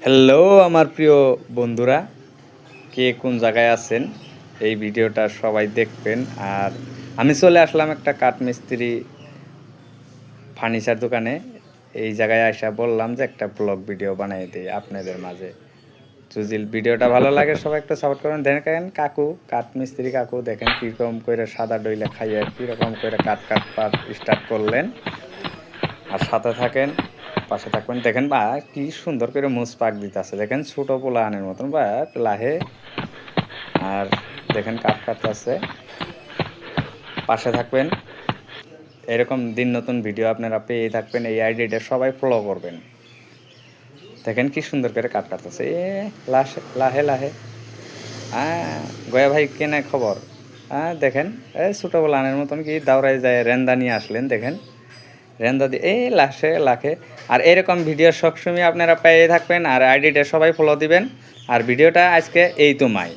Hello আমার প্রিয় বন্ধুরা, কে কোন জায়গায় আছেন এই ভিডিওটা সবাই দেখবেন। আর আমি চলে আসলাম একটা কাঠমিস্ত্রি ফার্নিচার দোকানে। এই জায়গায় আসা বললাম যে একটা ব্লগ ভিডিও বানিয়ে দিই আপনাদের মাঝে। যদি ভিডিওটা ভালো লাগে সবাই একটু সাপোর্ট করুন। দেখেন কাকু, কাঠমিস্ত্রি কাকু দেখেন কীরকম করে সাদা ডইলা খাইয়ে কীরকম করে কাট পাট স্টার্ট করলেন। আর সাথে থাকেন, পাশে থাকবেন। দেখেন বা কি সুন্দর করে মুছ পাক দিতেছে, দেখেন ছোটো পোলা আনের মতন বা লাহে। আর দেখেন কাট কাটতেছে, পাশে থাকবেন। এরকম দিন নতুন ভিডিও আপনারা পেয়ে থাকবেন। এই আইডিটা সবাই ফলো করবেন। দেখেন কি সুন্দর করে কাট কাটতেছে, লাহে লাহে। হ্যাঁ গয়া ভাই কেনা খবর। হ্যাঁ দেখেন ছোটো পোলা আনের মতন কি দাওড়ায় যায় রেন্দা নিয়ে আসলেন। দেখেন রেন্দা দিয়ে এই লাখে। আর এরকম ভিডিও সবসময় আপনারা পেয়ে থাকবেন। আর আইডিটা সবাই ফলো দিবেন। আর ভিডিওটা আজকে এই তো মাই।